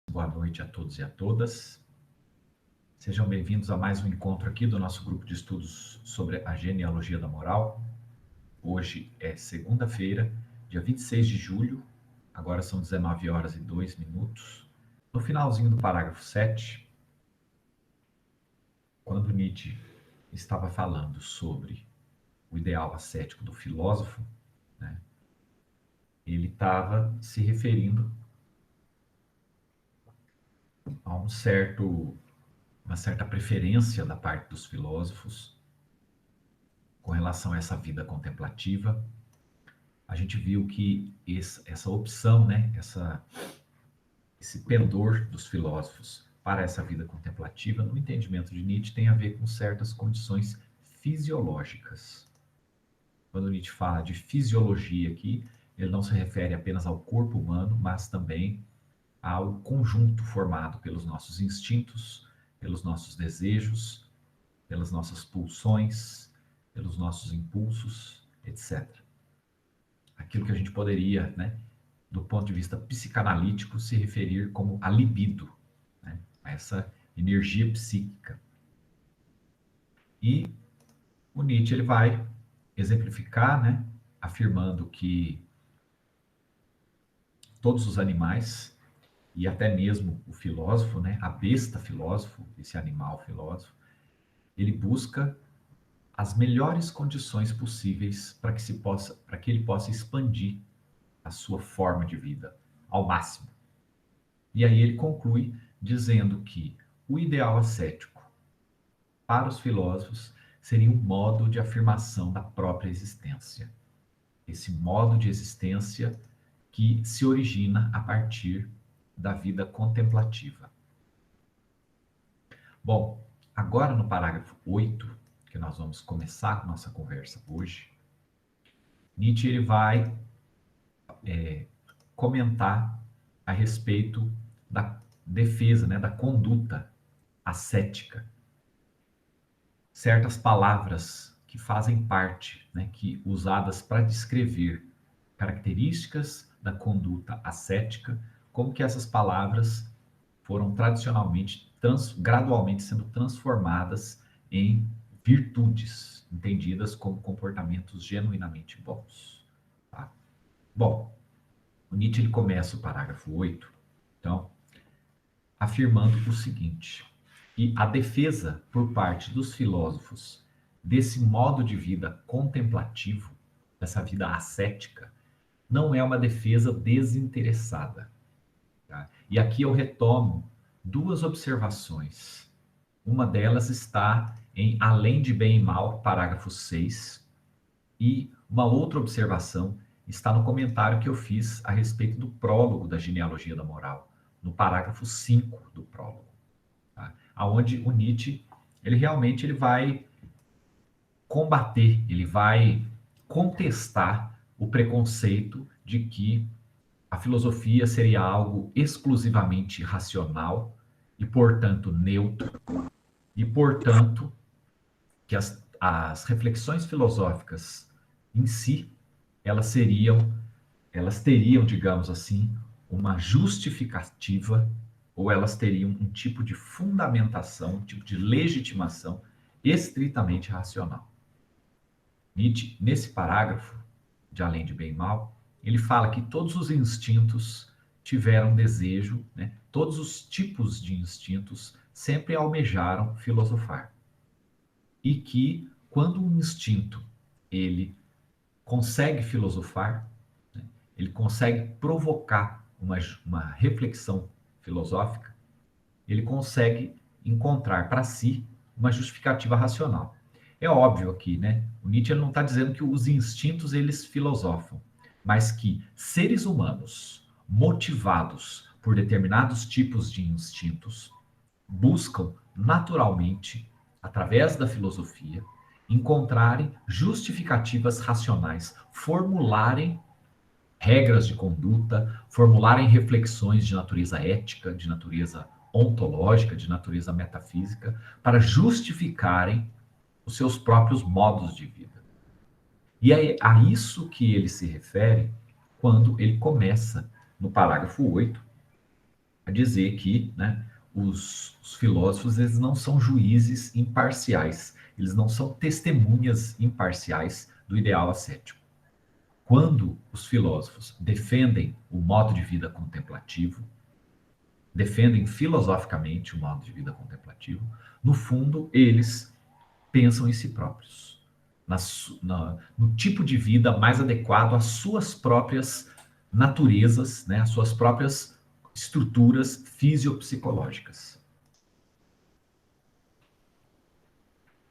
Boa noite a todos e a todas. Sejam bem-vindos a mais um encontro aqui do nosso grupo de estudos sobre a genealogia da moral. Hoje é segunda-feira, dia 26 de julho, agora são 19 horas e 2 minutos. No finalzinho do parágrafo 7, quando Nietzsche estava falando sobre o ideal ascético do filósofo, né, ele estava se referindo a uma certa preferência da parte dos filósofos com relação a essa vida contemplativa. A gente viu que essa opção, né, esse pendor dos filósofos para essa vida contemplativa, no entendimento de Nietzsche, tem a ver com certas condições fisiológicas. Quando Nietzsche fala de fisiologia aqui, ele não se refere apenas ao corpo humano, mas também ao conjunto formado pelos nossos instintos, pelos nossos desejos, pelas nossas pulsões, pelos nossos impulsos, etc. Aquilo que a gente poderia, né, do ponto de vista psicanalítico, se referir como a libido, né, a essa energia psíquica. E o Nietzsche ele vai exemplificar, né, afirmando que todos os animais, e até mesmo o filósofo, né, a besta filósofo, esse animal filósofo, ele busca as melhores condições possíveis para que ele possa expandir a sua forma de vida ao máximo. E aí ele conclui dizendo que o ideal ascético para os filósofos seria um modo de afirmação da própria existência. Esse modo de existência que se origina a partir da vida contemplativa. Bom, agora no parágrafo 8, que nós vamos começar a nossa conversa hoje, Nietzsche ele vai comentar a respeito da defesa, né, da conduta ascética. Certas palavras que fazem parte, né, que usadas para descrever características da conduta ascética, como que essas palavras foram tradicionalmente, gradualmente sendo transformadas em virtudes, entendidas como comportamentos genuinamente bons. Tá? Bom, o Nietzsche ele começa o parágrafo 8, então, afirmando o seguinte, que a defesa por parte dos filósofos desse modo de vida contemplativo, dessa vida ascética, não é uma defesa desinteressada. Tá? E aqui eu retomo duas observações. Uma delas está em Além de Bem e Mal, parágrafo 6, e uma outra observação está no comentário que eu fiz a respeito do prólogo da genealogia da moral, no parágrafo 5 do prólogo, tá? Onde o Nietzsche, ele vai combater, ele vai contestar o preconceito de que a filosofia seria algo exclusivamente racional e, portanto, neutro, e, portanto, que as reflexões filosóficas em si, elas teriam, digamos assim, uma justificativa, ou elas teriam um tipo de fundamentação, um tipo de legitimação estritamente racional. Nietzsche, nesse parágrafo, de Além de Bem e Mal, ele fala que todos os instintos tiveram desejo, né? Todos os tipos de instintos sempre almejaram filosofar. E que, quando um instinto ele consegue filosofar, né? Ele consegue provocar uma reflexão filosófica, ele consegue encontrar para si uma justificativa racional. É óbvio aqui, né? O Nietzsche ele não está dizendo que os instintos eles filosofam, mas que seres humanos motivados por determinados tipos de instintos buscam naturalmente, através da filosofia, encontrarem justificativas racionais, formularem regras de conduta, formularem reflexões de natureza ética, de natureza ontológica, de natureza metafísica, para justificarem os seus próprios modos de vida. E é a isso que ele se refere quando ele começa, no parágrafo 8, a dizer que, né, os filósofos eles não são juízes imparciais, eles não são testemunhas imparciais do ideal ascético. Quando os filósofos defendem o modo de vida contemplativo, defendem filosoficamente o modo de vida contemplativo, no fundo, eles pensam em si próprios, no tipo de vida mais adequado às suas próprias naturezas, né, às suas próprias estruturas fisiopsicológicas.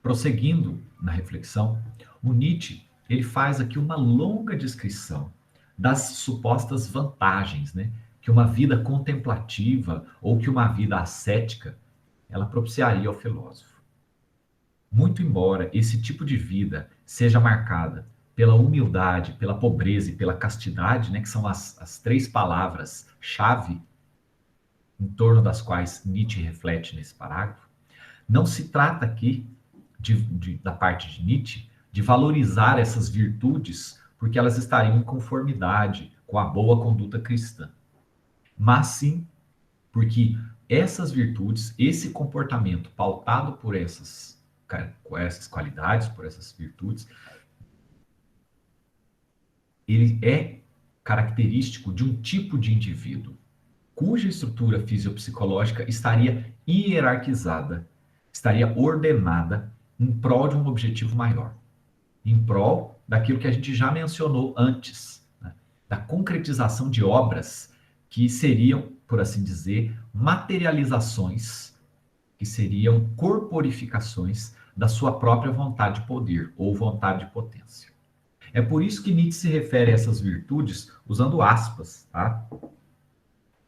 Prosseguindo na reflexão, o Nietzsche ele faz aqui uma longa descrição das supostas vantagens, né, que uma vida contemplativa ou que uma vida ascética ela propiciaria ao filósofo. Muito embora esse tipo de vida seja marcada pela humildade, pela pobreza e pela castidade, né, que são as três palavras-chave em torno das quais Nietzsche reflete nesse parágrafo, não se trata aqui, da parte de Nietzsche, de valorizar essas virtudes porque elas estariam em conformidade com a boa conduta cristã, mas sim porque essas virtudes, esse comportamento pautado por essas qualidades, por essas virtudes, ele é característico de um tipo de indivíduo cuja estrutura fisiopsicológica estaria hierarquizada, estaria ordenada em prol de um objetivo maior, em prol daquilo que a gente já mencionou antes, né? Da concretização de obras que seriam, por assim dizer, materializações, que seriam corporificações da sua própria vontade de poder ou vontade de potência. É por isso que Nietzsche se refere a essas virtudes usando aspas, tá?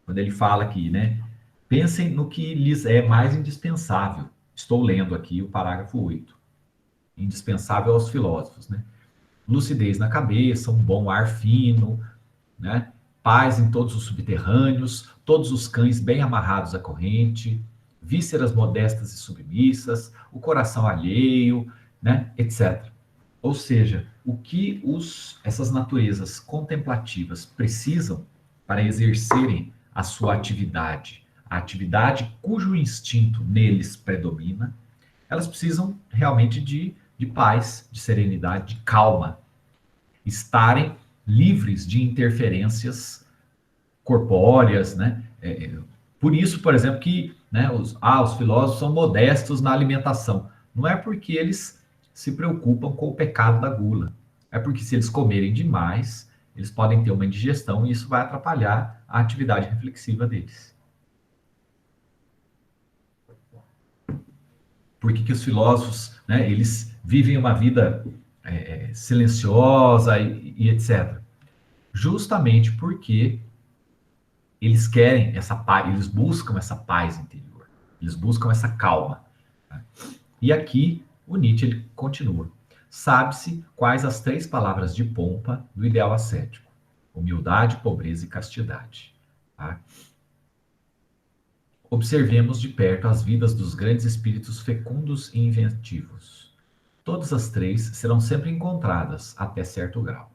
Quando ele fala aqui, né? Pensem no que lhes é mais indispensável. Estou lendo aqui o parágrafo 8. Indispensável aos filósofos, né? Lucidez na cabeça, um bom ar fino, né? Paz em todos os subterrâneos, todos os cães bem amarrados à corrente, vísceras modestas e submissas, o coração alheio, né? Etc. Ou seja, o que essas naturezas contemplativas precisam para exercerem a sua atividade, a atividade cujo instinto neles predomina, elas precisam realmente de paz, de serenidade, de calma, estarem livres de interferências corpóreas, né? Por isso, por exemplo, que, né, os filósofos são modestos na alimentação. Não é porque eles se preocupam com o pecado da gula. É porque se eles comerem demais, eles podem ter uma indigestão e isso vai atrapalhar a atividade reflexiva deles. Por que os filósofos, né, eles vivem uma vida silenciosa e etc. Justamente porque eles querem essa paz, eles buscam essa paz interior, eles buscam essa calma. Né? E aqui o Nietzsche ele continua. Sabe-se quais as três palavras de pompa do ideal ascético: humildade, pobreza e castidade. Tá? Observemos de perto as vidas dos grandes espíritos fecundos e inventivos. Todas as três serão sempre encontradas até certo grau.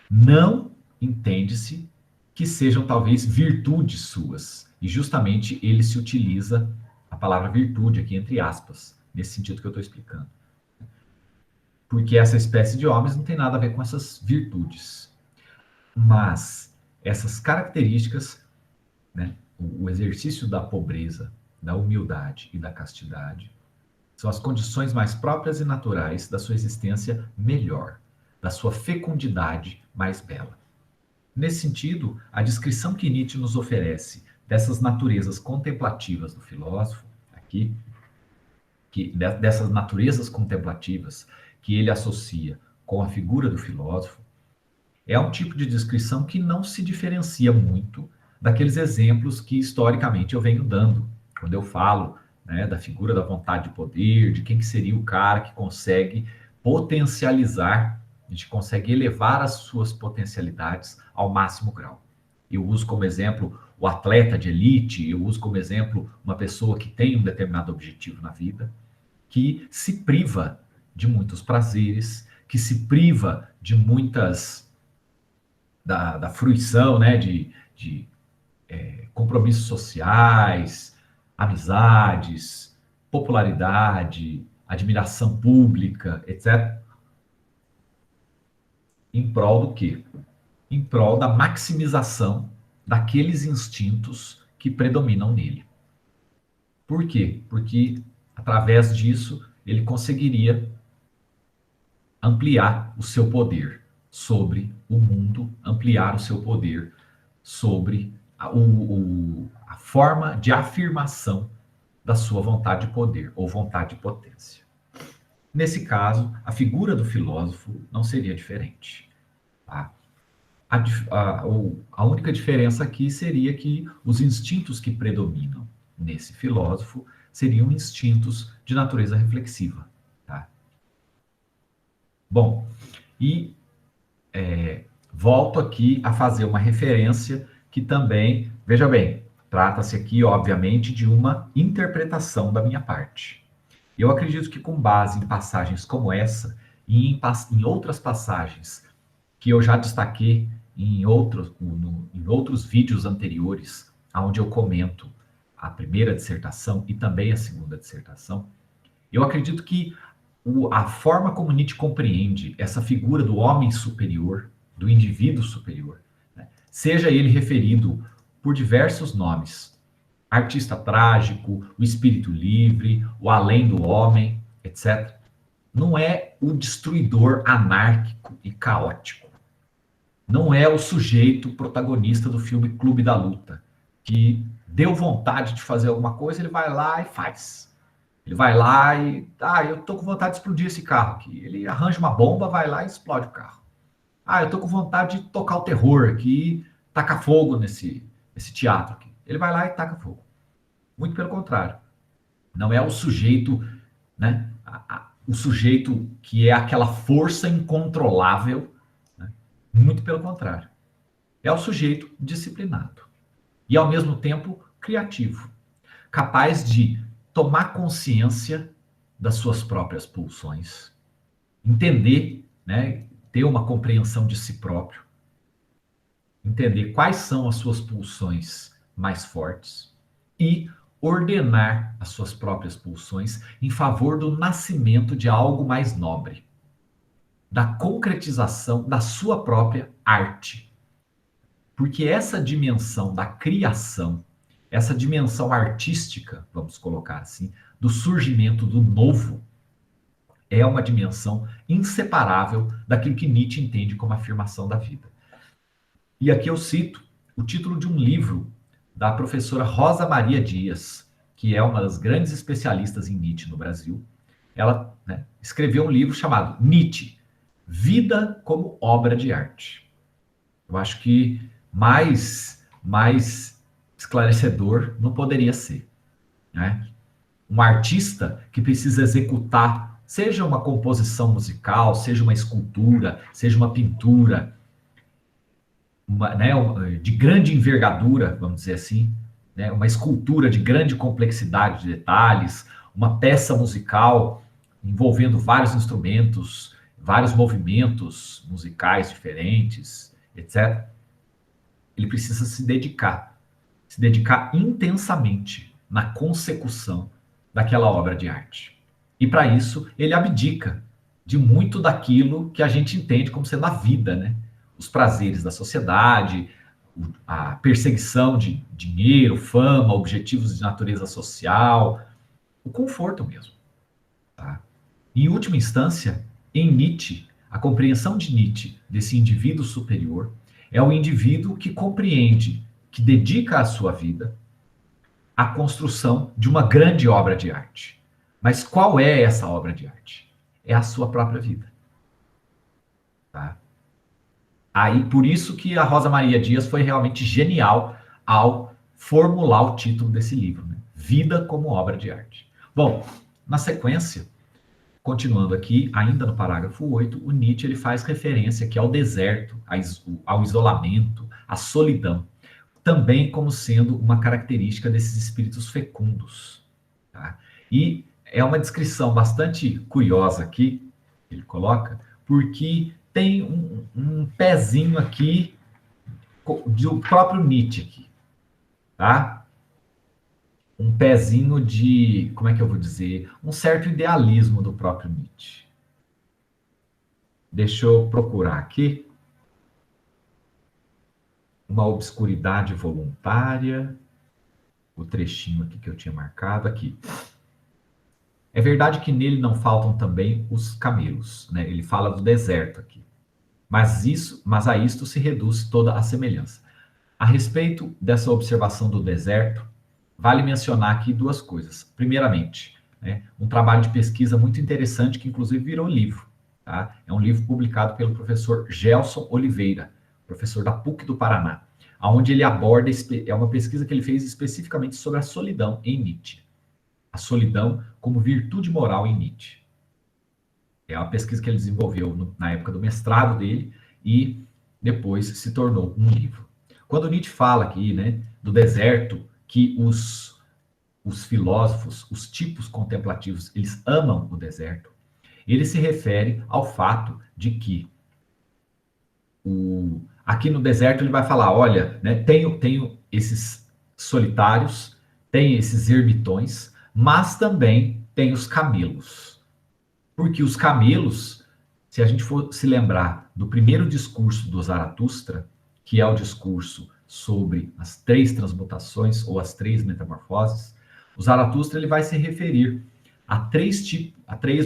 Não entende-se que sejam talvez virtudes suas, e justamente ele se utiliza a palavra virtude aqui entre aspas, nesse sentido que eu estou explicando. Porque essa espécie de homens não tem nada a ver com essas virtudes. Mas essas características, né, o exercício da pobreza, da humildade e da castidade, são as condições mais próprias e naturais da sua existência melhor, da sua fecundidade mais bela. Nesse sentido, a descrição que Nietzsche nos oferece dessas naturezas contemplativas do filósofo, aqui, dessas naturezas contemplativas que ele associa com a figura do filósofo, é um tipo de descrição que não se diferencia muito daqueles exemplos que historicamente eu venho dando, quando eu falo, né, da figura da vontade de poder, de quem que seria o cara que consegue potencializar, a gente consegue elevar as suas potencialidades ao máximo grau. Eu uso como exemplo o atleta de elite, eu uso como exemplo uma pessoa que tem um determinado objetivo na vida, que se priva de muitos prazeres, que se priva de muitas da fruição, né, de compromissos sociais, amizades, popularidade, admiração pública, etc. Em prol do quê? Em prol da maximização daqueles instintos que predominam nele. Por quê? Porque através disso ele conseguiria ampliar o seu poder sobre o mundo, ampliar o seu poder sobre a forma de afirmação da sua vontade de poder ou vontade de potência. Nesse caso, a figura do filósofo não seria diferente. Tá? A única diferença aqui seria que os instintos que predominam nesse filósofo seriam instintos de natureza reflexiva. Tá? Bom, e volto aqui a fazer uma referência que também, veja bem, trata-se aqui, obviamente, de uma interpretação da minha parte. Eu acredito que com base em passagens como essa e em outras passagens que eu já destaquei em outros vídeos anteriores, onde eu comento a primeira dissertação e também a segunda dissertação, eu acredito que a forma como Nietzsche compreende essa figura do homem superior, do indivíduo superior, né, seja ele referido por diversos nomes, artista trágico, o espírito livre, o além do homem, etc., não é o destruidor anárquico e caótico. Não é o sujeito protagonista do filme Clube da Luta, que deu vontade de fazer alguma coisa, ele vai lá e faz. Ele vai lá e... eu tô com vontade de explodir esse carro aqui. Ele arranja uma bomba, vai lá e explode o carro. Eu tô com vontade de tocar o terror aqui, tacar fogo nesse teatro aqui. Ele vai lá e taca fogo. Muito pelo contrário. Não é o sujeito, né? O sujeito que é aquela força incontrolável, né? Muito pelo contrário. É o sujeito disciplinado. E, ao mesmo tempo, criativo. Capaz de tomar consciência das suas próprias pulsões. Entender, né? Ter uma compreensão de si próprio. Entender quais são as suas pulsões mais fortes. E ordenar as suas próprias pulsões em favor do nascimento de algo mais nobre, da concretização da sua própria arte. Porque essa dimensão da criação, essa dimensão artística, vamos colocar assim, do surgimento do novo, é uma dimensão inseparável daquilo que Nietzsche entende como afirmação da vida. E aqui eu cito o título de um livro da professora Rosa Maria Dias, que é uma das grandes especialistas em Nietzsche no Brasil. Ela, né, escreveu um livro chamado Nietzsche, Vida como Obra de Arte. Eu acho que mais esclarecedor não poderia ser. Né? Um artista que precisa executar, seja uma composição musical, seja uma escultura, seja uma pintura, de grande envergadura, vamos dizer assim, né, uma escultura de grande complexidade de detalhes, uma peça musical envolvendo vários instrumentos, vários movimentos musicais diferentes, etc. Ele precisa se dedicar intensamente na consecução daquela obra de arte. E para isso, ele abdica de muito daquilo que a gente entende como sendo a vida, né? Os prazeres da sociedade, a perseguição de dinheiro, fama, objetivos de natureza social, o conforto mesmo. Tá? Em última instância, em Nietzsche, a compreensão de Nietzsche desse indivíduo superior é o indivíduo que compreende, que dedica a sua vida à construção de uma grande obra de arte. Mas qual é essa obra de arte? É a sua própria vida. Tá? Aí, por isso que a Rosa Maria Dias foi realmente genial ao formular o título desse livro, né? Vida como Obra de Arte. Bom, na sequência, continuando aqui, ainda no parágrafo 8, o Nietzsche ele faz referência aqui ao deserto, ao isolamento, à solidão, também como sendo uma característica desses espíritos fecundos. Tá? E é uma descrição bastante curiosa aqui, que ele coloca, porque tem um pezinho aqui do próprio Nietzsche aqui. tá? Um pezinho de, como é que eu vou dizer, um certo idealismo do próprio Nietzsche. Deixa eu procurar aqui. Uma obscuridade voluntária. O trechinho aqui que eu tinha marcado aqui. É verdade que nele não faltam também os camelos, né? Ele fala do deserto aqui. Mas a isto se reduz toda a semelhança. A respeito dessa observação do deserto, vale mencionar aqui duas coisas. Primeiramente, né, um trabalho de pesquisa muito interessante que inclusive virou livro. Tá? É um livro publicado pelo professor Gelson Oliveira, professor da PUC do Paraná, onde ele aborda, é uma pesquisa que ele fez especificamente sobre a solidão em Nietzsche. A solidão como virtude moral em Nietzsche. É uma pesquisa que ele desenvolveu na época do mestrado dele e depois se tornou um livro. Quando Nietzsche fala aqui, né, do deserto, que os filósofos, os tipos contemplativos, eles amam o deserto, ele se refere ao fato de que aqui no deserto ele vai falar, olha, né, tenho esses solitários, tem esses ermitões, mas também tem os camelos. Porque os camelos, se a gente for se lembrar do primeiro discurso do Zaratustra, que é o discurso sobre as três transmutações ou as três metamorfoses, o Zaratustra ele vai se referir a três,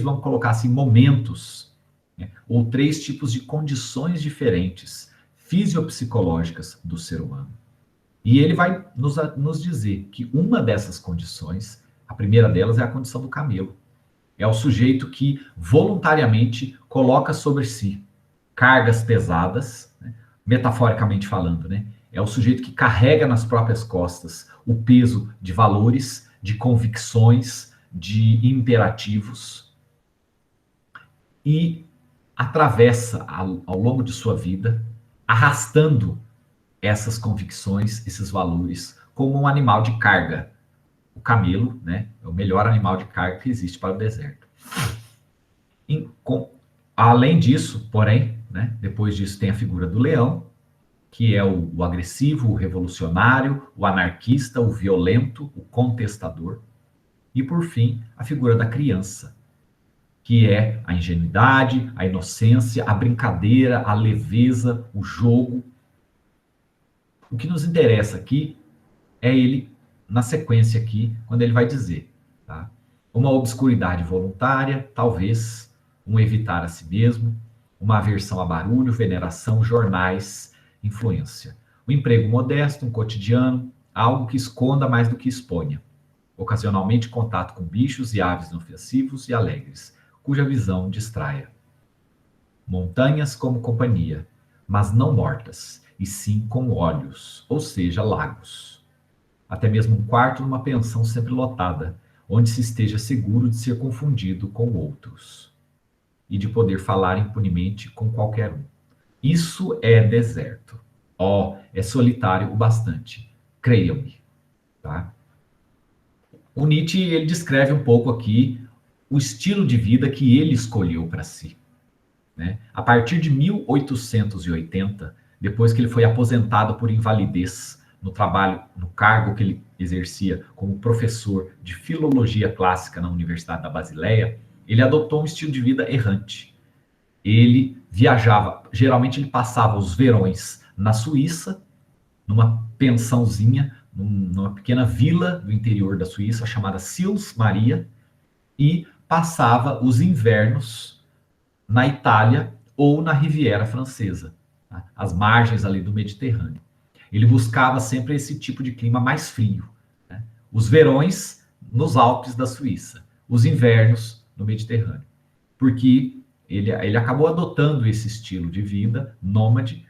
vamos colocar assim, momentos, né, ou três tipos de condições diferentes, fisiopsicológicas do ser humano. E ele vai nos dizer que uma dessas condições, a primeira delas é a condição do camelo. É o sujeito que voluntariamente coloca sobre si cargas pesadas, né, metaforicamente falando, né? É o sujeito que carrega nas próprias costas o peso de valores, de convicções, de imperativos e atravessa ao longo de sua vida, arrastando essas convicções, esses valores, como um animal de carga. O camelo, né, é o melhor animal de carga que existe para o deserto. Além disso, porém, né, depois disso tem a figura do leão, que é o agressivo, o revolucionário, o anarquista, o violento, o contestador. E, por fim, a figura da criança, que é a ingenuidade, a inocência, a brincadeira, a leveza, o jogo. O que nos interessa aqui é ele, na sequência aqui, quando ele vai dizer, tá? Uma obscuridade voluntária, talvez, um evitar a si mesmo, uma aversão a barulho, veneração, jornais, influência. Um emprego modesto, um cotidiano, algo que esconda mais do que exponha. Ocasionalmente contato com bichos e aves inofensivos e alegres, cuja visão distraia. Montanhas como companhia, mas não mortas, e sim com olhos, ou seja, lagos. Até mesmo um quarto numa pensão sempre lotada, onde se esteja seguro de ser confundido com outros e de poder falar impunemente com qualquer um. Isso é deserto. É solitário o bastante. Creiam-me, tá? O Nietzsche, ele descreve um pouco aqui o estilo de vida que ele escolheu para si, né? A partir de 1880, depois que ele foi aposentado por invalidez no trabalho, no cargo que ele exercia como professor de filologia clássica na Universidade da Basileia, ele adotou um estilo de vida errante. Ele viajava, geralmente ele passava os verões na Suíça, numa pensãozinha, numa pequena vila do interior da Suíça chamada Sils Maria, e passava os invernos na Itália ou na Riviera Francesa, tá? As margens ali do Mediterrâneo. Ele buscava sempre esse tipo de clima mais frio, né? Os verões nos Alpes da Suíça, os invernos no Mediterrâneo, porque ele acabou adotando esse estilo de vida nômade,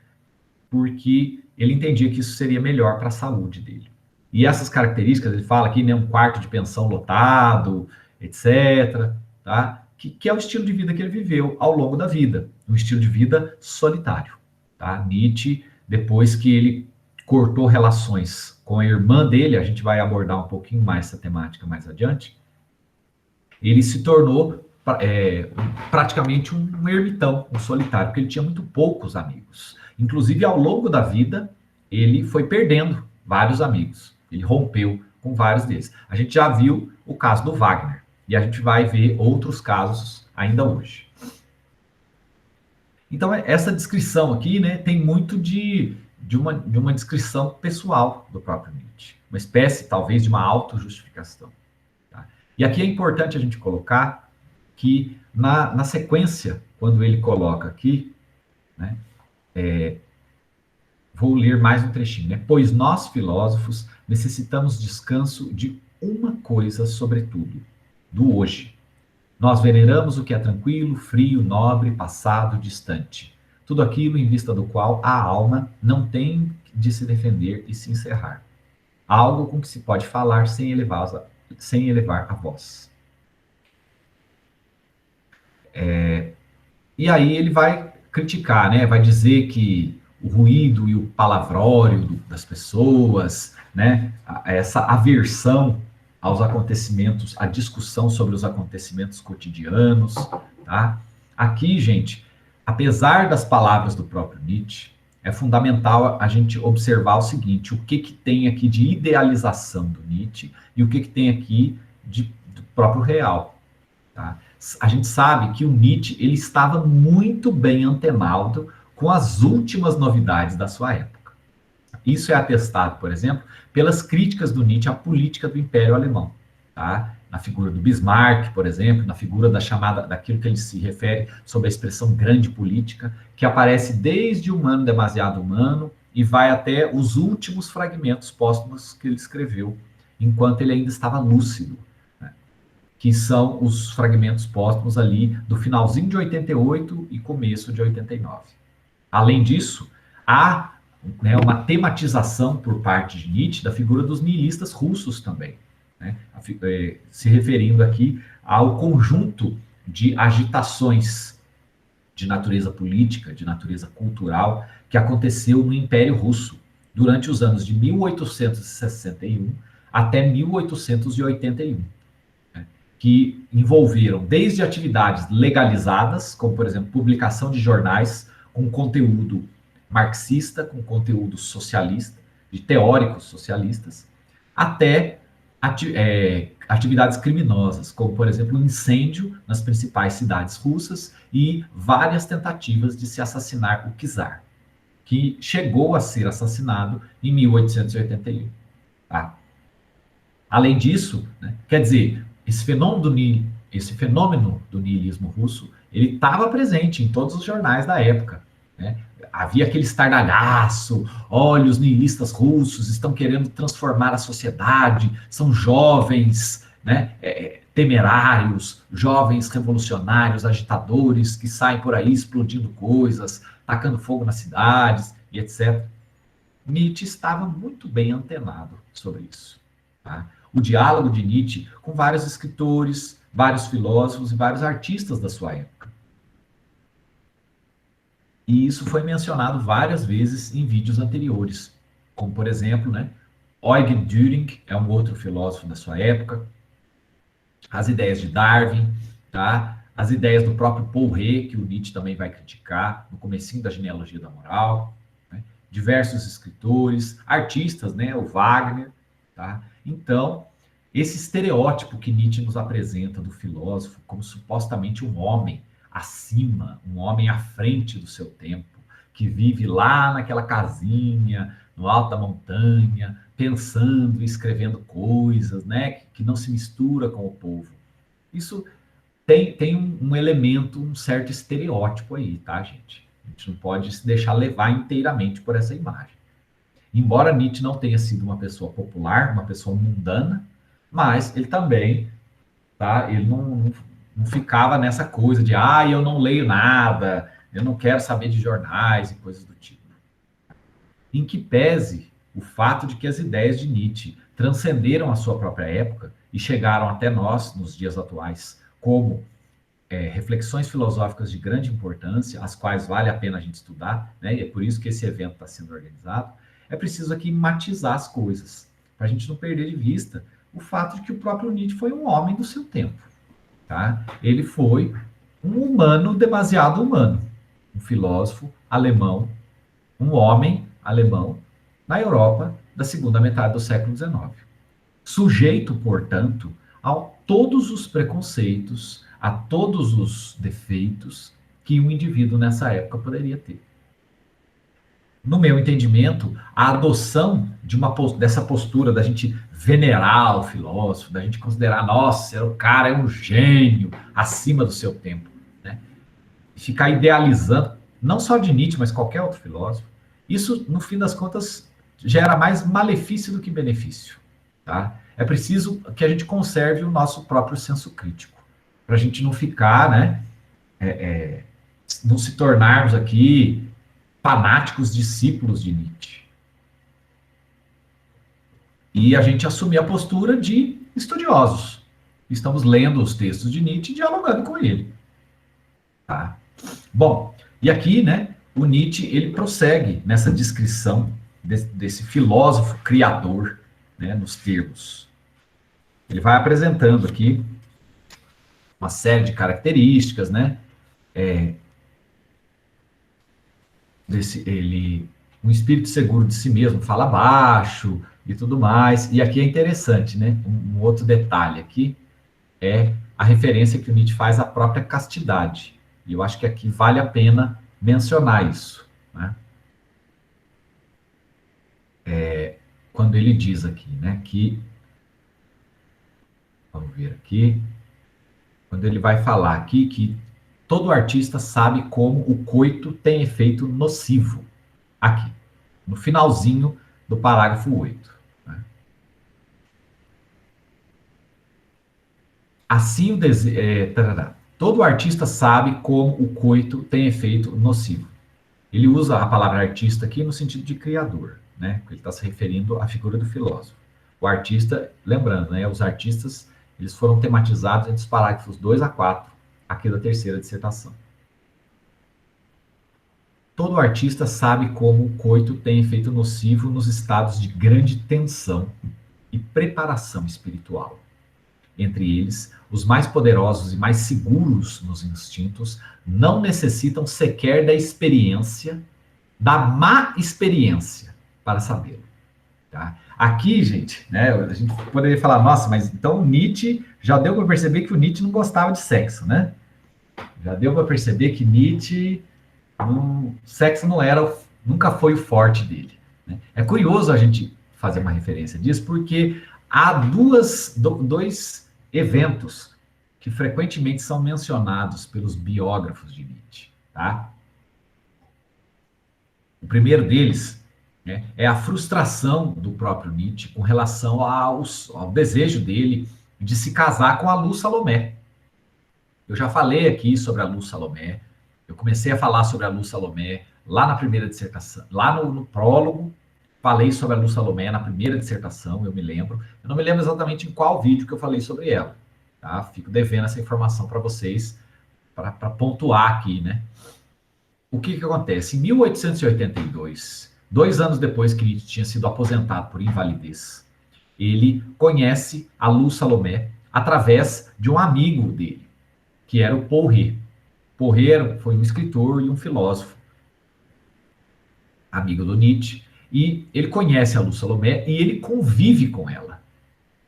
porque ele entendia que isso seria melhor para a saúde dele. E essas características, ele fala aqui, né, um quarto de pensão lotado, etc., tá? Que é o estilo de vida que ele viveu ao longo da vida, um estilo de vida solitário, tá? Nietzsche, depois que ele cortou relações com a irmã dele, a gente vai abordar um pouquinho mais essa temática mais adiante, ele se tornou praticamente um ermitão, um solitário, porque ele tinha muito poucos amigos. Inclusive, ao longo da vida, ele foi perdendo vários amigos. Ele rompeu com vários deles. A gente já viu o caso do Wagner, e a gente vai ver outros casos ainda hoje. Então, essa descrição aqui, né, tem muito de uma descrição pessoal do próprio Nietzsche, uma espécie, talvez, de uma autojustificação. Tá? E aqui é importante a gente colocar que, na sequência, quando ele coloca aqui, né, vou ler mais um trechinho, né? Pois nós, filósofos, necessitamos descanso de uma coisa, sobretudo, do hoje. Nós veneramos o que é tranquilo, frio, nobre, passado, distante. Tudo aquilo em vista do qual a alma não tem de se defender e se encerrar. Algo com que se pode falar sem elevar a voz. E aí ele vai criticar, né? Vai dizer que o ruído e o palavrório das pessoas, né? Essa aversão aos acontecimentos, a discussão sobre os acontecimentos cotidianos, tá? Aqui, gente, apesar das palavras do próprio Nietzsche, é fundamental a gente observar o seguinte: o que tem aqui de idealização do Nietzsche e o que tem aqui do próprio real, tá? A gente sabe que o Nietzsche ele estava muito bem antenado com as últimas novidades da sua época. Isso é atestado, por exemplo, pelas críticas do Nietzsche à política do Império Alemão, tá? Na figura do Bismarck, por exemplo, na figura daquilo que ele se refere sobre a expressão grande política, que aparece desde Humano Demasiado Humano e vai até os últimos fragmentos póstumos que ele escreveu, enquanto ele ainda estava lúcido, né? Que são os fragmentos póstumos ali do finalzinho de 88 e começo de 89. Além disso, há, né, uma tematização por parte de Nietzsche da figura dos nihilistas russos também, né? Se referindo aqui ao conjunto de agitações de natureza política, de natureza cultural, que aconteceu no Império Russo durante os anos de 1861 até 1881, né? Que envolveram desde atividades legalizadas, como, por exemplo, publicação de jornais com conteúdo marxista, com conteúdo socialista, de teóricos socialistas, até atividades criminosas, como, por exemplo, um incêndio nas principais cidades russas e várias tentativas de se assassinar o czar, que chegou a ser assassinado em 1881. Tá? Além disso, né, quer dizer, esse fenômeno do niilismo russo, ele estava presente em todos os jornais da época, né? Havia aquele estardalhaço: olha, os niilistas russos estão querendo transformar a sociedade, são jovens, né, temerários, jovens revolucionários, agitadores, que saem por aí explodindo coisas, tacando fogo nas cidades, e etc. Nietzsche estava muito bem antenado sobre isso. Tá? O diálogo de Nietzsche com vários escritores, vários filósofos e vários artistas da sua época. E isso foi mencionado várias vezes em vídeos anteriores, como, por exemplo, né, Eugen Dühring é um outro filósofo da sua época, as ideias de Darwin, tá? As ideias do próprio Paul Rée, que o Nietzsche também vai criticar no comecinho da Genealogia da Moral, né? Diversos escritores, artistas, né, o Wagner, tá? Então, esse estereótipo que Nietzsche nos apresenta do filósofo como supostamente um homem acima, um homem à frente do seu tempo, que vive lá naquela casinha, no alto da montanha, pensando e escrevendo coisas, né, que não se mistura com o povo. Isso tem um elemento, um certo estereótipo aí, tá, gente? A gente não pode se deixar levar inteiramente por essa imagem. Embora Nietzsche não tenha sido uma pessoa popular, uma pessoa mundana, mas ele também, tá, ele não ficava nessa coisa de, eu não leio nada, eu não quero saber de jornais e coisas do tipo. Em que pese o fato de que as ideias de Nietzsche transcenderam a sua própria época e chegaram até nós, nos dias atuais, como reflexões filosóficas de grande importância, as quais vale a pena a gente estudar, né? E é por isso que esse evento está sendo organizado. É preciso aqui matizar as coisas, para a gente não perder de vista o fato de que o próprio Nietzsche foi um homem do seu tempo. Tá? Ele foi um humano demasiado humano, um filósofo alemão, um homem alemão, na Europa, da segunda metade do século XIX. Sujeito, portanto, a todos os preconceitos, a todos os defeitos que um indivíduo nessa época poderia ter. No meu entendimento, a adoção dessa postura da gente venerar o filósofo, da gente considerar, nossa, o cara é um gênio acima do seu tempo, né? E ficar idealizando, não só de Nietzsche, mas qualquer outro filósofo, isso, no fim das contas, gera mais malefício do que benefício, tá? É preciso que a gente conserve o nosso próprio senso crítico, para a gente não ficar, né, não se tornarmos aqui fanáticos discípulos de Nietzsche. E a gente assumir a postura de estudiosos. Estamos lendo os textos de Nietzsche e dialogando com ele. Tá? Bom, e aqui, né, o Nietzsche, ele prossegue nessa descrição desse filósofo criador, né, nos termos. Ele vai apresentando aqui uma série de características, né, um espírito seguro de si mesmo, fala baixo e tudo mais. E aqui é interessante, né? Um outro detalhe aqui é a referência que o Nietzsche faz à própria castidade. E eu acho que aqui vale a pena mencionar isso, né? Quando ele diz aqui, né, que... Vamos ver aqui. Quando ele vai falar aqui que todo artista sabe como o coito tem efeito nocivo. Aqui, no finalzinho do parágrafo 8. Né? Assim, todo artista sabe como o coito tem efeito nocivo. Ele usa a palavra artista aqui no sentido de criador, né? Ele está se referindo à figura do filósofo. O artista, lembrando, né, os artistas, eles foram tematizados entre os parágrafos 2 a 4, aqui da terceira dissertação. Todo artista sabe como o coito tem efeito nocivo nos estados de grande tensão e preparação espiritual. Entre eles, os mais poderosos e mais seguros nos instintos não necessitam sequer da experiência, da má experiência, para sabê-lo. Tá? Aqui, gente, né, a gente poderia falar, nossa, mas então Nietzsche, já deu para perceber que o Nietzsche não gostava de sexo, né? Já deu para perceber que Nietzsche... sexo nunca foi o forte dele. Né? É curioso a gente fazer uma referência disso, porque há dois eventos que frequentemente são mencionados pelos biógrafos de Nietzsche. Tá? O primeiro deles, né, é a frustração do próprio Nietzsche com relação ao desejo dele de se casar com a Lu Salomé. Eu já falei aqui sobre a Lu Salomé. Eu comecei a falar sobre a Lu Salomé lá na primeira dissertação, lá no prólogo, falei sobre a Lu Salomé na primeira dissertação, eu me lembro. Eu não me lembro exatamente em qual vídeo que eu falei sobre ela. Tá? Fico devendo essa informação para vocês, para pontuar aqui, né? O que acontece? Em 1882, 2 anos depois que Nietzsche tinha sido aposentado por invalidez, ele conhece a Lu Salomé através de um amigo dele, que era o Poré. Poré foi um escritor e um filósofo, amigo do Nietzsche, e ele conhece a Lu Salomé e ele convive com ela.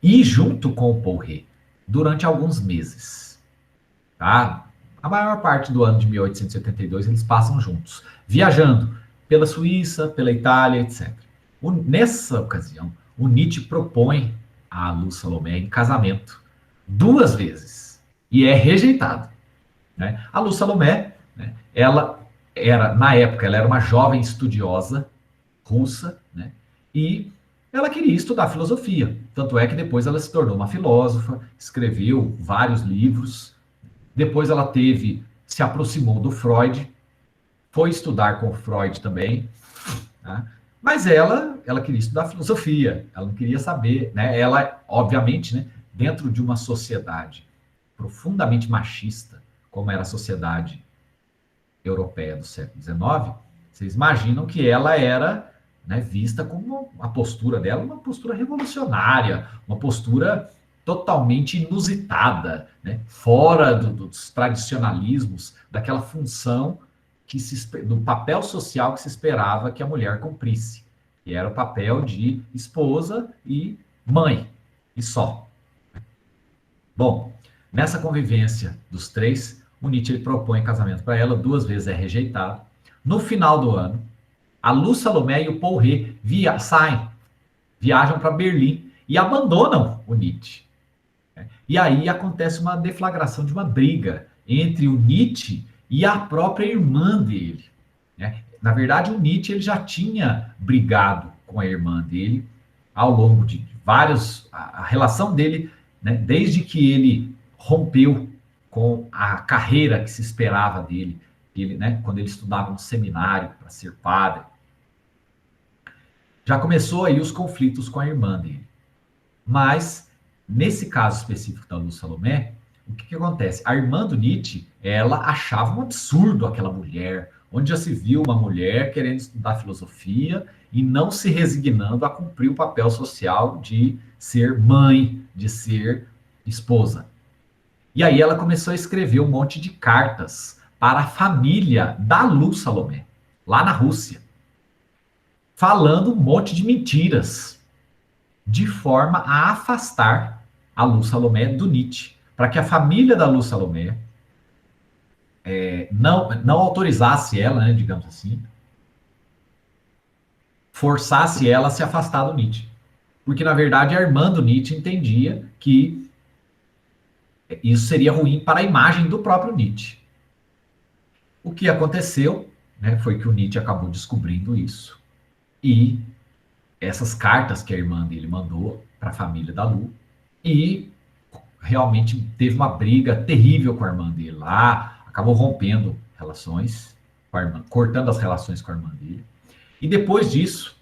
E junto com o Poré, durante alguns meses. Tá? A maior parte do ano de 1882 eles passam juntos, viajando pela Suíça, pela Itália, etc. Nessa ocasião, o Nietzsche propõe a Lu Salomé em casamento 2 vezes e é rejeitado. Né? A Lu Salomé, né, ela era, na época, ela era uma jovem estudiosa russa, né, e ela queria estudar filosofia. Tanto é que depois ela se tornou uma filósofa, escreveu vários livros. Depois ela se aproximou do Freud, foi estudar com o Freud também, tá? Mas ela queria estudar filosofia, ela não queria saber, né? Ela, obviamente, né, dentro de uma sociedade profundamente machista, como era a sociedade europeia do século XIX, vocês imaginam que ela era, né, vista como a postura dela, uma postura revolucionária, uma postura totalmente inusitada, né, fora dos tradicionalismos, daquela função do papel social que se esperava que a mulher cumprisse. E era o papel de esposa e mãe, e só. Bom, nessa convivência dos três, o Nietzsche ele propõe casamento para ela, 2 vezes é rejeitado. No final do ano, a Lu Salomé e o Paul Ré saem, viajam para Berlim e abandonam o Nietzsche. E aí acontece uma deflagração de uma briga entre o Nietzsche e a própria irmã dele. Né? Na verdade, o Nietzsche ele já tinha brigado com a irmã dele ao longo de vários... A relação dele, né, desde que ele rompeu com a carreira que se esperava dele, ele, né, quando ele estudava no seminário para ser padre, já começou aí os conflitos com a irmã dele. Mas, nesse caso específico da Lu Salomé, o que acontece? A irmã do Nietzsche, ela achava um absurdo aquela mulher, onde já se viu uma mulher querendo estudar filosofia e não se resignando a cumprir o papel social de ser mãe, de ser esposa. E aí ela começou a escrever um monte de cartas para a família da Lu Salomé, lá na Rússia, falando um monte de mentiras, de forma a afastar a Lu Salomé do Nietzsche, para que a família da Lu Salomé não autorizasse ela, né, digamos assim, forçasse ela a se afastar do Nietzsche. Porque, na verdade, a irmã do Nietzsche entendia que isso seria ruim para a imagem do próprio Nietzsche. O que aconteceu, né, foi que o Nietzsche acabou descobrindo isso. E essas cartas que a irmã dele mandou para a família da Lu, e realmente teve uma briga terrível com a irmã dele lá, acabou rompendo relações com a irmã, cortando as relações com a irmã dele. E depois disso,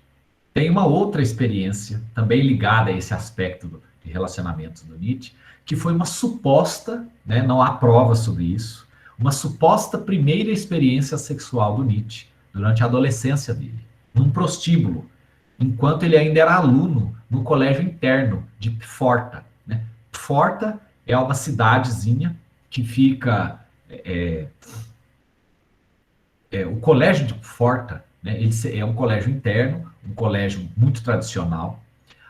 tem uma outra experiência, também ligada a esse aspecto de relacionamentos do Nietzsche, que foi uma suposta, né, não há prova sobre isso, uma suposta primeira experiência sexual do Nietzsche durante a adolescência dele, num prostíbulo, enquanto ele ainda era aluno no colégio interno de Pforta. Né? Pforta é uma cidadezinha que fica... o colégio de Pforta, né, ele é um colégio interno, um colégio muito tradicional,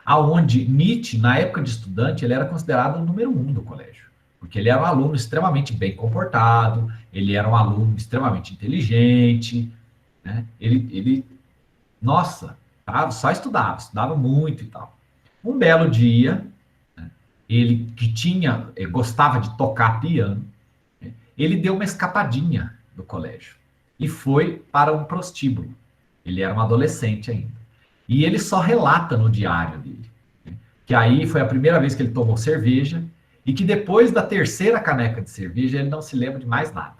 aonde Nietzsche, na época de estudante, ele era considerado o número 1 do colégio, porque ele era um aluno extremamente bem comportado, ele era um aluno extremamente inteligente, né? Nossa, só estudava muito e tal. Um belo dia, né, ele que gostava de tocar piano, né, ele deu uma escapadinha do colégio e foi para um prostíbulo. Ele era um adolescente ainda. E ele só relata no diário dele, né, que aí foi a primeira vez que ele tomou cerveja e que depois da terceira caneca de cerveja ele não se lembra de mais nada.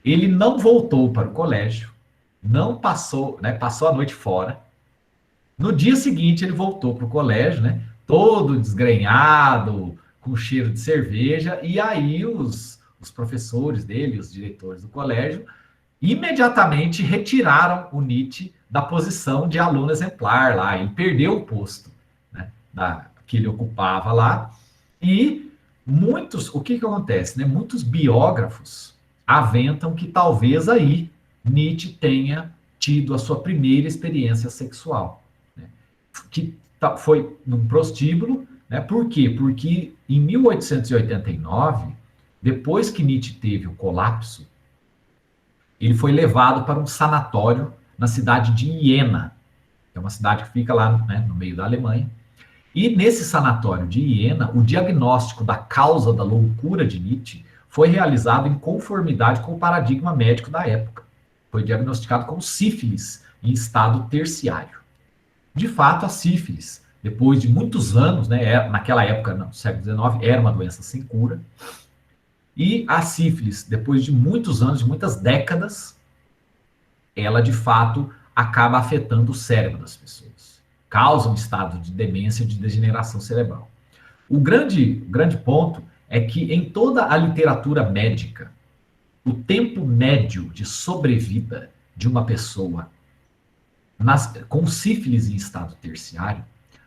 Ele não voltou para o colégio, não passou, né, passou a noite fora. No dia seguinte ele voltou para o colégio, né, todo desgrenhado, com cheiro de cerveja, e aí os professores dele, os diretores do colégio, imediatamente retiraram o Nietzsche da posição de aluno exemplar lá. Ele perdeu o posto, né, que ele ocupava lá. E o que acontece? Né? Muitos biógrafos aventam que talvez aí Nietzsche tenha tido a sua primeira experiência sexual, né? Que foi num prostíbulo, né? Por quê? Porque em 1889, depois que Nietzsche teve o colapso, ele foi levado para um sanatório na cidade de Iena, que é uma cidade que fica lá, né, no meio da Alemanha. E nesse sanatório de Iena, o diagnóstico da causa da loucura de Nietzsche foi realizado em conformidade com o paradigma médico da época. Foi diagnosticado como sífilis em estado terciário. De fato, a sífilis, depois de muitos anos, né, naquela época, no século XIX, era uma doença sem cura. E a sífilis, depois de muitos anos, de muitas décadas, ela de fato acaba afetando o cérebro das pessoas. Causa um estado de demência, de degeneração cerebral. O grande ponto é que em toda a literatura médica, o tempo médio de sobrevida de uma pessoa com sífilis em estado terciário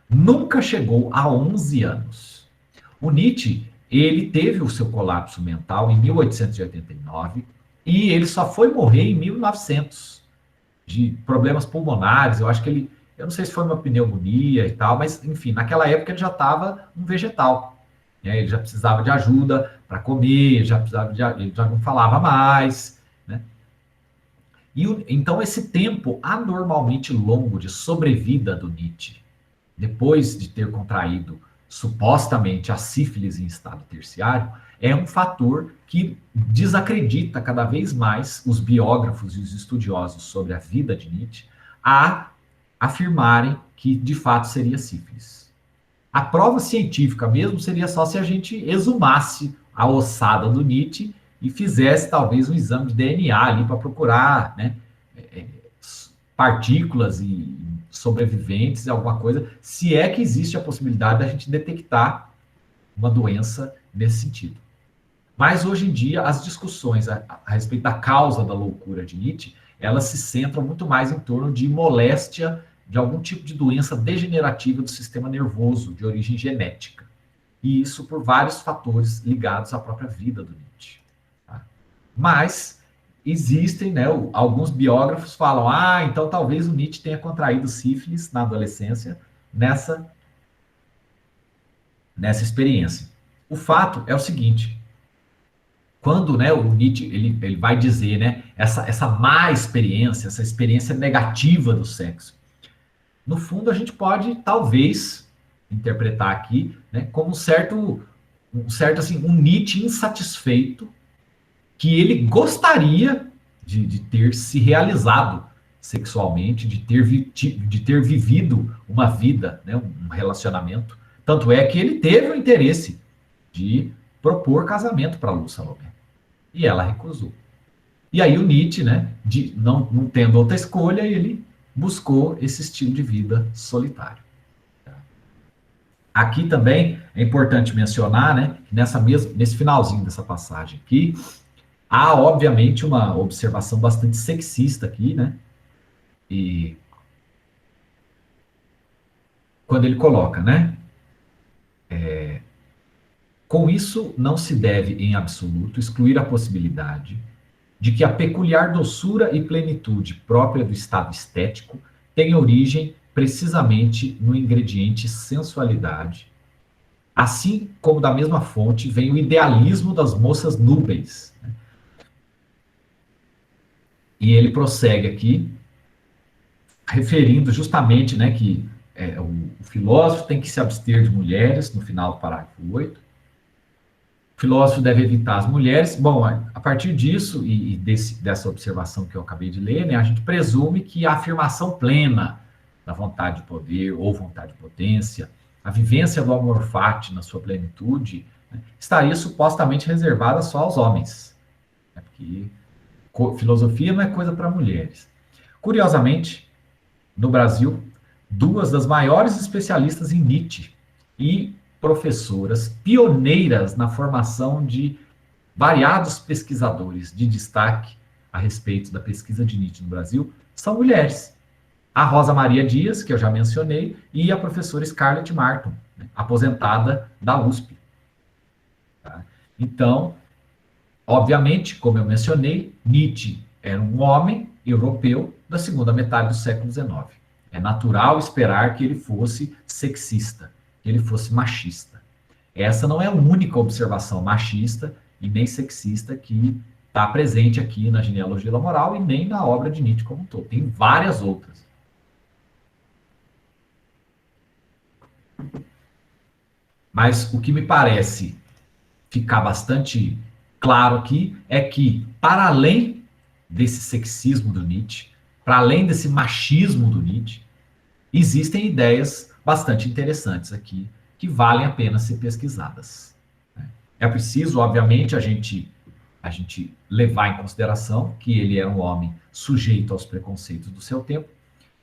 nunca chegou a 11 anos. O Nietzsche, ele teve o seu colapso mental em 1889 e ele só foi morrer em 1900. de problemas pulmonares. Eu acho que ele, eu não sei se foi uma pneumonia e tal, mas enfim, naquela época ele já estava um vegetal, né? Ele já precisava de ajuda para comer, já precisava ele já não falava mais, né? E então esse tempo anormalmente longo de sobrevida do Nietzsche, depois de ter contraído supostamente a sífilis em estado terciário, é um fator que desacredita cada vez mais os biógrafos e os estudiosos sobre a vida de Nietzsche a afirmarem que de fato seria sífilis. A prova científica mesmo seria só se a gente exumasse a ossada do Nietzsche e fizesse talvez um exame de DNA ali para procurar, né, partículas e sobreviventes, alguma coisa, se é que existe a possibilidade da gente detectar uma doença nesse sentido. Mas hoje em dia, as discussões a respeito da causa da loucura de Nietzsche, elas se centram muito mais em torno de moléstia de algum tipo de doença degenerativa do sistema nervoso, de origem genética. E isso por vários fatores ligados à própria vida do Nietzsche. Tá? Mas existem, né, alguns biógrafos falam, então talvez o Nietzsche tenha contraído sífilis na adolescência nessa experiência. O fato é o seguinte, quando, né, o Nietzsche ele vai dizer, né, essa má experiência, essa experiência negativa do sexo, no fundo a gente pode talvez interpretar aqui, né, como um certo assim, um Nietzsche insatisfeito que ele gostaria de ter se realizado sexualmente, de ter vivido uma vida, né, um relacionamento. Tanto é que ele teve o interesse de propor casamento para Lu Salomé. E ela recusou. E aí o Nietzsche, né, não tendo outra escolha, ele buscou esse estilo de vida solitário. Aqui também é importante mencionar, né, que nesse finalzinho dessa passagem aqui, há, obviamente, uma observação bastante sexista aqui, né? E quando ele coloca, né? Com isso, não se deve, em absoluto, excluir a possibilidade de que a peculiar doçura e plenitude própria do estado estético tenha origem precisamente no ingrediente sensualidade, assim como da mesma fonte vem o idealismo das moças núbeis. E ele prossegue aqui, referindo justamente, né, que o filósofo tem que se abster de mulheres, no final do parágrafo 8. O filósofo deve evitar as mulheres. Bom, a partir disso e dessa observação que eu acabei de ler, né, a gente presume que a afirmação plena da vontade de poder ou vontade de potência, a vivência do amor fati na sua plenitude, né, estaria supostamente reservada só aos homens. Né, porque filosofia não é coisa para mulheres. Curiosamente, no Brasil, duas das maiores especialistas em Nietzsche e professoras pioneiras na formação de variados pesquisadores de destaque a respeito da pesquisa de Nietzsche no Brasil são mulheres. A Rosa Maria Dias, que eu já mencionei, e a professora Scarlett Martin, né, aposentada da USP. Tá? Então, obviamente, como eu mencionei, Nietzsche era um homem europeu da segunda metade do século XIX. É natural esperar que ele fosse sexista, que ele fosse machista. Essa não é a única observação machista e nem sexista que está presente aqui na genealogia da moral e nem na obra de Nietzsche como um todo. Tem várias outras. Mas o que me parece ficar bastante claro aqui é que, para além desse sexismo do Nietzsche, para além desse machismo do Nietzsche, existem ideias bastante interessantes aqui que valem a pena ser pesquisadas. É preciso, obviamente, a gente levar em consideração que ele era um homem sujeito aos preconceitos do seu tempo.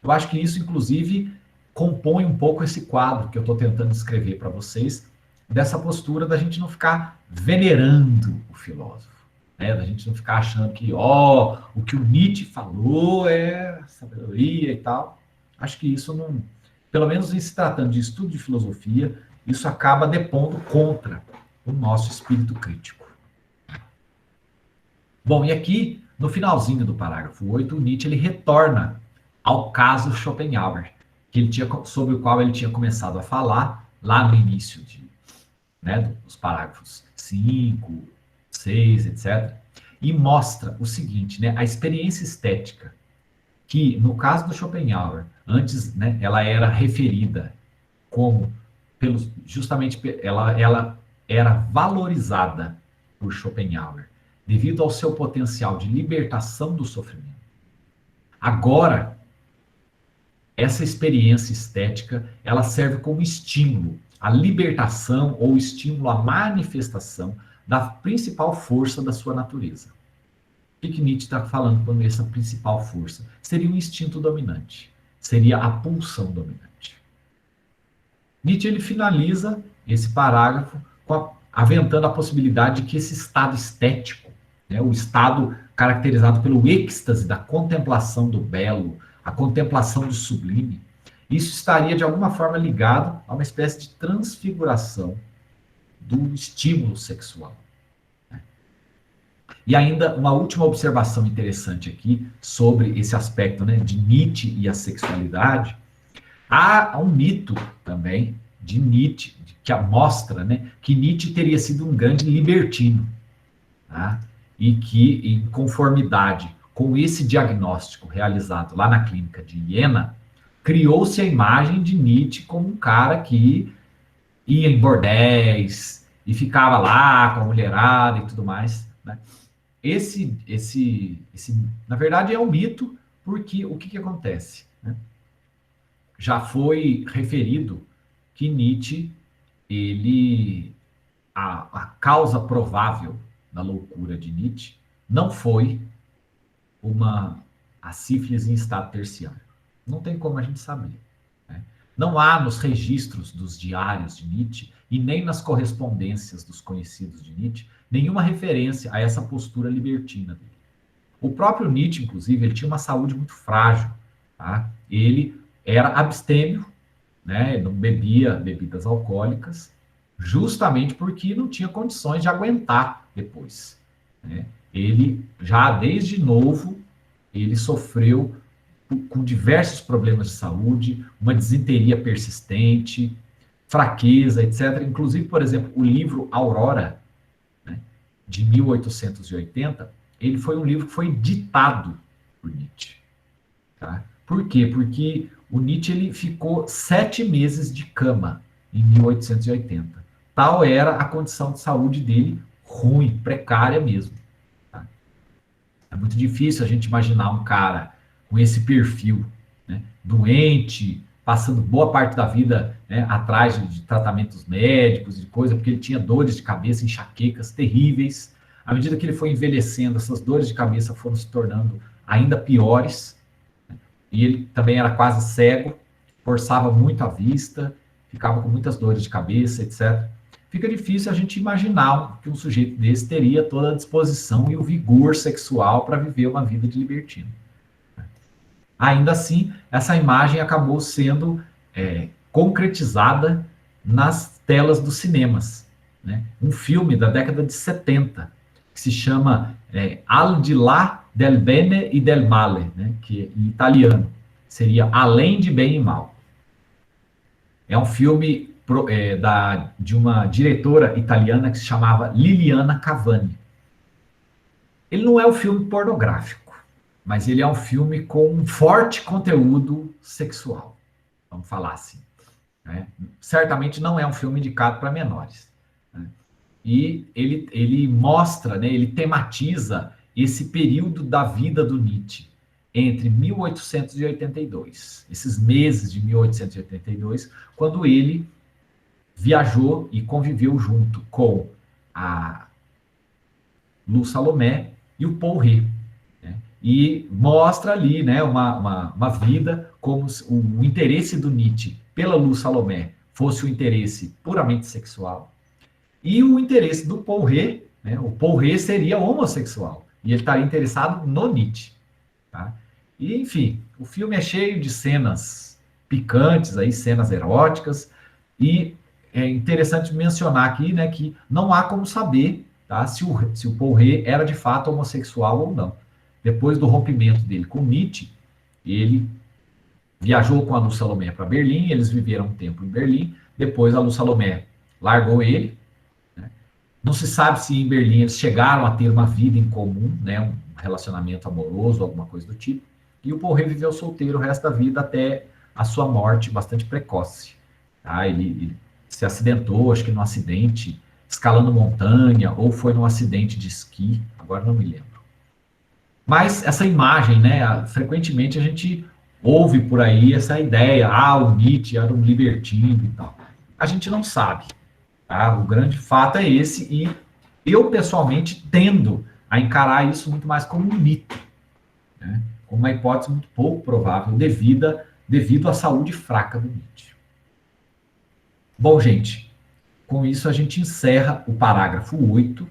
Eu acho que isso, inclusive, compõe um pouco esse quadro que eu estou tentando descrever para vocês, dessa postura da gente não ficar venerando o filósofo, né? Da gente não ficar achando que, o que o Nietzsche falou é sabedoria e tal. Acho que isso não, pelo menos em se tratando de estudo de filosofia, isso acaba depondo contra o nosso espírito crítico. Bom, e aqui No finalzinho do parágrafo 8, o Nietzsche ele retorna ao caso Schopenhauer, que ele tinha, sobre o qual ele tinha começado a falar lá no início dos parágrafos 5, 6, etc. E mostra o seguinte, né, a experiência estética, que no caso do Schopenhauer, antes, né, ela era referida como, justamente, ela era valorizada por Schopenhauer, devido ao seu potencial de libertação do sofrimento. Agora, essa experiência estética, ela serve como estímulo à libertação ou estímulo à manifestação da principal força da sua natureza. O que Nietzsche está falando com essa principal força? Seria um instinto dominante, seria a pulsão dominante. Nietzsche ele finaliza esse parágrafo aventando a possibilidade de que esse estado estético, né, o estado caracterizado pelo êxtase da contemplação do belo, a contemplação do sublime, isso estaria de alguma forma ligado a uma espécie de transfiguração do estímulo sexual. E ainda uma última observação interessante aqui sobre esse aspecto, né, de Nietzsche e a sexualidade. Há um mito também de Nietzsche que mostra, né, que Nietzsche teria sido um grande libertino, tá? E que, em conformidade com esse diagnóstico realizado lá na clínica de Iena, criou-se a imagem de Nietzsche como um cara que ia em bordéis e ficava lá com a mulherada e tudo mais, né? Na verdade, é um mito, porque o que acontece, né? Já foi referido que Nietzsche, a causa provável da loucura de Nietzsche não foi a sífilis em estado terciário. Não tem como a gente saber, né? Não há nos registros dos diários de Nietzsche e nem nas correspondências dos conhecidos de Nietzsche nenhuma referência a essa postura libertina dele. O próprio Nietzsche, inclusive, ele tinha uma saúde muito frágil, tá? Ele era abstêmio, né? Não bebia bebidas alcoólicas, justamente porque não tinha condições de aguentar depois, né? Ele, já desde novo, ele sofreu com diversos problemas de saúde, uma disenteria persistente, fraqueza, etc. Inclusive, por exemplo, o livro Aurora, né, de 1880, ele foi um livro que foi ditado por Nietzsche. Tá? Por quê? Porque o Nietzsche ele ficou 7 meses de cama em 1880. Tal era a condição de saúde dele, ruim, precária mesmo. Tá? É muito difícil a gente imaginar um cara com esse perfil, né, doente, passando boa parte da vida, né, atrás de tratamentos médicos e coisa, porque ele tinha dores de cabeça, enxaquecas terríveis. À medida que ele foi envelhecendo, essas dores de cabeça foram se tornando ainda piores, né, e ele também era quase cego, forçava muito a vista, ficava com muitas dores de cabeça, etc. Fica difícil a gente imaginar que um sujeito desse teria toda a disposição e o vigor sexual para viver uma vida de libertino. Ainda assim, essa imagem acabou sendo concretizada nas telas dos cinemas, né? Um filme da década de 70, que se chama Al di là del bene e del male, né? Que em italiano seria Além de Bem e Mal. É um filme de uma diretora italiana que se chamava Liliana Cavani. Ele não é um filme pornográfico, mas ele é um filme com um forte conteúdo sexual, vamos falar assim, né? Certamente não é um filme indicado para menores, né? E ele mostra, né, ele tematiza esse período da vida do Nietzsche, entre 1882, esses meses de 1882, quando ele viajou e conviveu junto com a Lu Salomé e o Paul Ré. E mostra ali, né, uma vida como o interesse do Nietzsche pela Lu Salomé fosse um interesse puramente sexual, e o interesse do Paul Ré, né, o Paul Ré seria homossexual, e ele estaria interessado no Nietzsche. Tá? E, enfim, o filme é cheio de cenas picantes, aí, cenas eróticas, e é interessante mencionar aqui, né, que não há como saber, tá, se o Paul Ré era de fato homossexual ou não. depois do rompimento dele com Nietzsche, ele viajou com a Lu Salomé para Berlim, eles viveram um tempo em Berlim, depois a Lu Salomé largou ele, né? Não se sabe se em Berlim eles chegaram a ter uma vida em comum, né, um relacionamento amoroso, alguma coisa do tipo, e o Porret viveu solteiro o resto da vida até a sua morte bastante precoce. Tá? Ele se acidentou, acho que num acidente, escalando montanha, ou foi num acidente de esqui, agora não me lembro. Mas essa imagem, né, frequentemente a gente ouve por aí essa ideia, o Nietzsche era um libertino e tal. A gente não sabe, tá? O grande fato é esse, e eu, pessoalmente, tendo a encarar isso muito mais como um mito, né? Como uma hipótese muito pouco provável, devido à saúde fraca do Nietzsche. Bom, gente, com isso a gente encerra o parágrafo 8,